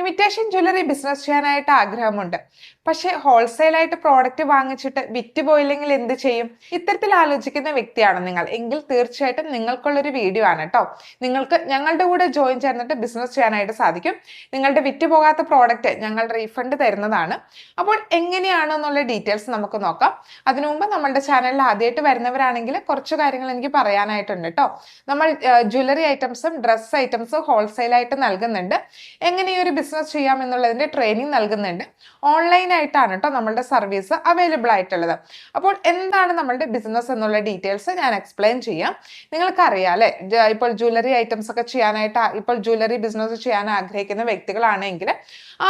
Imitation jewellery business ചെയ്യാനായിട്ട് ആഗ്രഹമുണ്ട്. പക്ഷേ ഹോൾസെയിലായിട്ട് പ്രോഡക്റ്റ് വാങ്ങിച്ചിട്ട് വിറ്റ് പോയില്ലെങ്കിൽ എന്ത് ചെയ്യും? ഇത്തരത്തിൽ ആലോചിക്കുന്ന വ്യക്തിയാണ് നിങ്ങൾ എങ്കിൽ തീർച്ചയായിട്ടും നിങ്ങൾക്കുള്ളൊരു വീഡിയോ ആണ് കേട്ടോ. നിങ്ങൾക്ക് ഞങ്ങളുടെ കൂടെ ജോയിൻ ചേർന്നിട്ട് ബിസിനസ് ചെയ്യാനായിട്ട് സാധിക്കും. നിങ്ങളുടെ വിറ്റ് പോകാത്ത പ്രോഡക്റ്റ് ഞങ്ങൾ റീഫണ്ട് തരുന്നതാണ്. അപ്പോൾ എങ്ങനെയാണെന്നുള്ള ഡീറ്റെയിൽസ് നമുക്ക് നോക്കാം. അതിനു മുമ്പ് നമ്മളുടെ ചാനലിൽ ആദ്യമായിട്ട് വരുന്നവരാണെങ്കിൽ കുറച്ച് കാര്യങ്ങൾ എനിക്ക് പറയാനായിട്ടുണ്ട് കേട്ടോ. നമ്മൾ ജ്വല്ലറി ഐറ്റംസും ഡ്രസ് ഐറ്റംസും ഹോൾസെയിലായിട്ട് നൽകുന്നുണ്ട്. എങ്ങനെ ഈ ഒരു ബിസിനസ് ചെയ്യാം എന്നുള്ളതിന്റെ ട്രെയിനിങ് നൽകുന്നുണ്ട്. ഓൺലൈൻ ആയിട്ടാണ് കേട്ടോ നമ്മളുടെ സർവീസ് അവൈലബിൾ ആയിട്ടുള്ളത്. അപ്പോൾ എന്താണ് നമ്മളുടെ ബിസിനസ് എന്നുള്ള ഡീറ്റെയിൽസ് ഞാൻ എക്സ്പ്ലെയിൻ ചെയ്യാം. നിങ്ങൾക്കറിയാം അല്ലെ, ഇപ്പോൾ ജ്വല്ലറി ഐറ്റംസ് ഒക്കെ ചെയ്യാനായിട്ട് ഇപ്പോൾ ജ്വല്ലറി ബിസിനസ് ചെയ്യാൻ ആഗ്രഹിക്കുന്ന വ്യക്തികളാണെങ്കിൽ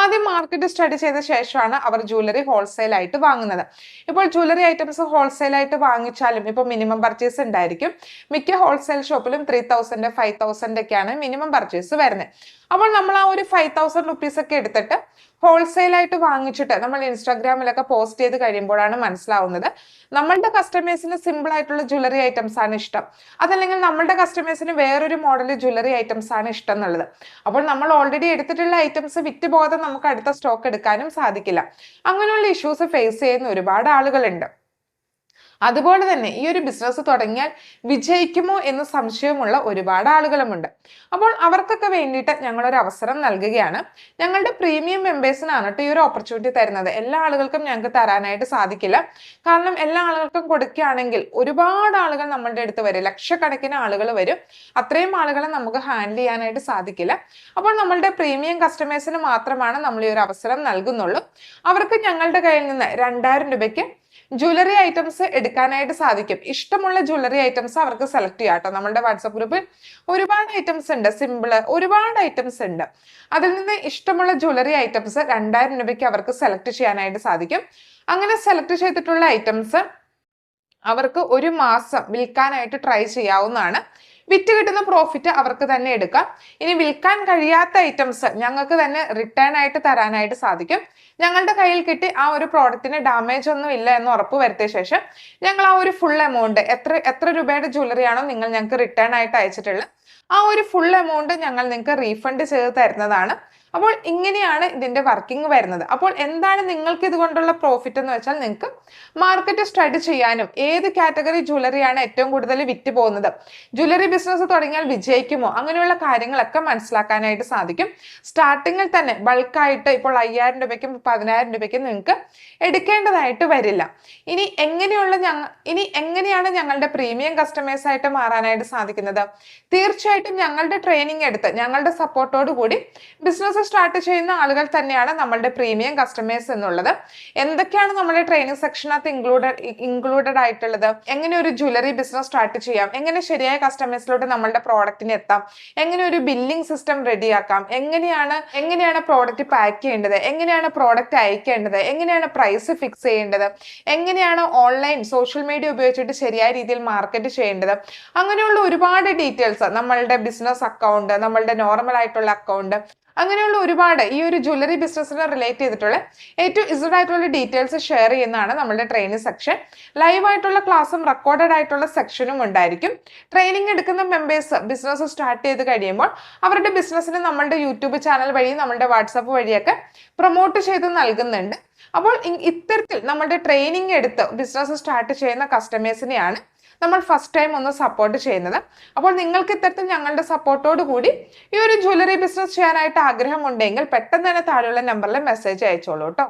ആദ്യം മാർക്കറ്റ് സ്റ്റഡി ചെയ്ത ശേഷമാണ് അവർ ജ്വല്ലറി ഹോൾസെയിൽ ആയിട്ട് വാങ്ങുന്നത്. ഇപ്പോൾ ജ്വല്ലറി ഐറ്റംസ് ഹോൾസെയിൽ ആയിട്ട് വാങ്ങിച്ചാലും ഇപ്പോൾ മിനിമം പർച്ചേസ് ഉണ്ടായിരിക്കും. മിക്ക ഹോൾസെയിൽ ഷോപ്പിലും 3000 5000 ഒക്കെയാണ് മിനിമം പർച്ചേസ് വരുന്നത്. അപ്പോൾ നമ്മൾ ആ ഒരു 5000 റുപ്പീസ് ഒക്കെ എടുത്തിട്ട് ഹോൾസെയിൽ ആയിട്ട് വാങ്ങിച്ചിട്ട് നമ്മൾ ഇൻസ്റ്റാഗ്രാമിലൊക്കെ പോസ്റ്റ് ചെയ്ത് കഴിയുമ്പോഴാണ് മനസ്സിലാവുന്നത് നമ്മളുടെ കസ്റ്റമേഴ്സിന് സിമ്പിൾ ആയിട്ടുള്ള ജ്വല്ലറി ഐറ്റംസ് ആണ് ഇഷ്ടം, അതല്ലെങ്കിൽ നമ്മളുടെ കസ്റ്റമേഴ്സിന് വേറൊരു മോഡൽ ജ്വല്ലറി ഐറ്റംസ് ആണ് ഇഷ്ടം എന്നുള്ളത്. അപ്പോൾ നമ്മൾ ഓൾറെഡി എടുത്തിട്ടുള്ള ഐറ്റംസ് വിറ്റ് പോകാതെ നമുക്ക് അടുത്ത സ്റ്റോക്ക് എടുക്കാനും സാധിക്കില്ല. അങ്ങനെയുള്ള ഇഷ്യൂസ് ഫേസ് ചെയ്യുന്ന ഒരുപാട് ആളുകളുണ്ട്. അതുപോലെ തന്നെ ഈ ഒരു ബിസിനസ് തുടങ്ങിയാൽ വിജയിക്കുമോ എന്ന് സംശയമുള്ള ഒരുപാട് ആളുകളുമുണ്ട്. അപ്പോൾ അവർക്കൊക്കെ വേണ്ടിയിട്ട് ഞങ്ങളൊരു അവസരം നൽകുകയാണ്. ഞങ്ങളുടെ പ്രീമിയം മെമ്പേഴ്സിനാണ് കേട്ടോ ഈ ഒരു ഓപ്പർച്യൂണിറ്റി തരുന്നത്. എല്ലാ ആളുകൾക്കും ഞങ്ങൾക്ക് തരാനായിട്ട് സാധിക്കില്ല. കാരണം എല്ലാ ആളുകൾക്കും കൊടുക്കുകയാണെങ്കിൽ ഒരുപാട് ആളുകൾ നമ്മളുടെ അടുത്ത് വരും, ലക്ഷക്കണക്കിന് ആളുകൾ വരും. അത്രയും ആളുകളെ നമുക്ക് ഹാൻഡിൽ ചെയ്യാനായിട്ട് സാധിക്കില്ല. അപ്പോൾ നമ്മളുടെ പ്രീമിയം കസ്റ്റമേഴ്സിന് മാത്രമാണ് നമ്മൾ ഈ ഒരു അവസരം നൽകുന്നുള്ളൂ. അവർക്ക് ഞങ്ങളുടെ കയ്യിൽ നിന്ന് 2000 രൂപയ്ക്ക് ജ്വല്ലറി ഐറ്റംസ് എടുക്കാനായിട്ട് സാധിക്കും. ഇഷ്ടമുള്ള ജ്വല്ലറി ഐറ്റംസ് അവർക്ക് സെലക്ട് ചെയ്യാം കേട്ടോ. നമ്മുടെ വാട്സപ്പ് ഗ്രൂപ്പിൽ ഒരുപാട് ഐറ്റംസ് ഉണ്ട്, സിമ്പിള് ഒരുപാട് ഐറ്റംസ് ഉണ്ട്. അതിൽ നിന്ന് ഇഷ്ടമുള്ള ജ്വല്ലറി ഐറ്റംസ് 2000 രൂപയ്ക്ക് അവർക്ക് സെലക്ട് ചെയ്യാനായിട്ട് സാധിക്കും. അങ്ങനെ സെലക്ട് ചെയ്തിട്ടുള്ള ഐറ്റംസ് അവർക്ക് ഒരു മാസം വിൽക്കാനായിട്ട് ട്രൈ ചെയ്യാവുന്നതാണ്. വിറ്റ് കിട്ടുന്ന പ്രോഫിറ്റ് അവർക്ക് തന്നെ എടുക്കാം. ഇനി വിൽക്കാൻ കഴിയാത്ത ഐറ്റംസ് ഞങ്ങൾക്ക് തന്നെ റിട്ടേൺ ആയിട്ട് തരാനായിട്ട് സാധിക്കും. ഞങ്ങളുടെ കയ്യിൽ കിട്ടി ആ ഒരു പ്രോഡക്റ്റിന് ഡാമേജ് ഒന്നും ഇല്ല എന്ന് ഉറപ്പ് വരുത്തിയ ശേഷം ഞങ്ങൾ ആ ഒരു ഫുൾ എമൗണ്ട് എത്ര രൂപയുടെ ജ്വല്ലറി ആണോ നിങ്ങൾ ഞങ്ങൾക്ക് റിട്ടേൺ ആയിട്ട് അയച്ചിട്ടുള്ളത് ആ ഒരു ഫുൾ എമൗണ്ട് ഞങ്ങൾ നിങ്ങൾക്ക് റീഫണ്ട് ചെയ്ത് തരുന്നതാണ്. അപ്പോൾ ഇങ്ങനെയാണ് ഇതിന്റെ വർക്കിംഗ് വരുന്നത്. അപ്പോൾ എന്താണ് നിങ്ങൾക്ക് ഇതുകൊണ്ടുള്ള പ്രോഫിറ്റ് എന്ന് വെച്ചാൽ നിങ്ങൾക്ക് മാർക്കറ്റ് സ്റ്റഡി ചെയ്യാനും ഏത് കാറ്റഗറി ജ്വല്ലറിയാണ് ഏറ്റവും കൂടുതൽ വിറ്റ് പോകുന്നത്, ജ്വല്ലറി ബിസിനസ് തുടങ്ങിയാൽ വിജയിക്കുമോ, അങ്ങനെയുള്ള കാര്യങ്ങളൊക്കെ മനസ്സിലാക്കാനായിട്ട് സാധിക്കും. സ്റ്റാർട്ടിങ്ങിൽ തന്നെ ബൾക്കായിട്ട് ഇപ്പോൾ 5000 രൂപയ്ക്കും 10000 രൂപയ്ക്കും നിങ്ങൾക്ക് എടുക്കേണ്ടതായിട്ട് വരില്ല. ഇനി എങ്ങനെയാണ് ഞങ്ങളുടെ പ്രീമിയം കസ്റ്റമേഴ്സ് ആയിട്ട് മാറാനായിട്ട് സാധിക്കുന്നത്? തീർച്ചയായിട്ടും ഞങ്ങളുടെ ട്രെയിനിങ് എടുത്ത് ഞങ്ങളുടെ സപ്പോർട്ടോട് കൂടി ബിസിനസ് സ്റ്റാർട്ട് ചെയ്യുന്ന ആളുകൾ തന്നെയാണ് നമ്മളുടെ പ്രീമിയം കസ്റ്റമേഴ്സ് എന്നുള്ളത്. എന്തൊക്കെയാണ് നമ്മുടെ ട്രെയിനിങ് സെക്ഷനകത്ത് ഇൻക്ലൂഡഡ് ആയിട്ടുള്ളത്? എങ്ങനെ ഒരു ജ്വല്ലറി ബിസിനസ് സ്റ്റാർട്ട് ചെയ്യാം, എങ്ങനെ ശരിയായ കസ്റ്റമേഴ്സിലോട്ട് നമ്മളുടെ പ്രോഡക്റ്റിന് എത്താം, എങ്ങനെ ഒരു ബില്ലിംഗ് സിസ്റ്റം റെഡിയാക്കാം, എങ്ങനെയാണ് പ്രോഡക്റ്റ് പാക്ക് ചെയ്യേണ്ടത്, എങ്ങനെയാണ് പ്രോഡക്റ്റ് അയക്കേണ്ടത്, എങ്ങനെയാണ് പ്രൈസ് ഫിക്സ് ചെയ്യേണ്ടത്, എങ്ങനെയാണ് ഓൺലൈൻ സോഷ്യൽ മീഡിയ ഉപയോഗിച്ചിട്ട് ശരിയായ രീതിയിൽ മാർക്കറ്റ് ചെയ്യേണ്ടത്, അങ്ങനെയുള്ള ഒരുപാട് ഡീറ്റെയിൽസ്, നമ്മളുടെ ബിസിനസ് അക്കൗണ്ട്, നമ്മളുടെ നോർമൽ ആയിട്ടുള്ള അക്കൗണ്ട്, അങ്ങനെയുള്ള ഒരുപാട് ഈ ഒരു ജ്വല്ലറി ബിസിനസ്സിനെ റിലേറ്റ് ചെയ്തിട്ടുള്ള ഏറ്റവും ഇസഡ് ആയിട്ടുള്ള ഡീറ്റെയിൽസ് ഷെയർ ചെയ്യുന്നതാണ് നമ്മുടെ ട്രെയിനിങ് സെക്ഷൻ. ലൈവ് ആയിട്ടുള്ള ക്ലാസ്സും റെക്കോർഡഡ് ആയിട്ടുള്ള സെക്ഷനും ഉണ്ടായിരിക്കും. ട്രെയിനിങ് എടുക്കുന്ന മെമ്പേഴ്സ് ബിസിനസ് സ്റ്റാർട്ട് ചെയ്ത് കഴിയുമ്പോൾ അവരുടെ ബിസിനസ്സിന് നമ്മളുടെ യൂട്യൂബ് ചാനൽ വഴി നമ്മളുടെ വാട്സാപ്പ് വഴിയൊക്കെ പ്രൊമോട്ട് ചെയ്ത് നൽകുന്നുണ്ട്. അപ്പോൾ ഇത്തരത്തിൽ നമ്മളുടെ ട്രെയിനിങ് എടുത്ത് ബിസിനസ് സ്റ്റാർട്ട് ചെയ്യുന്ന കസ്റ്റമേഴ്സിനെയാണ് നമ്മൾ ഫസ്റ്റ് ടൈം ഒന്ന് സപ്പോർട്ട് ചെയ്യുന്നത്. അപ്പോൾ നിങ്ങൾക്ക് ഇത്തരത്തിൽ ഞങ്ങളുടെ സപ്പോർട്ടോട് കൂടി ഈ ഒരു ജ്വല്ലറി ബിസിനസ് ചെയ്യാനായിട്ട് ആഗ്രഹമുണ്ടെങ്കിൽ പെട്ടെന്ന് തന്നെ താഴെയുള്ള നമ്പറിൽ മെസ്സേജ് അയച്ചോളൂ കേട്ടോ.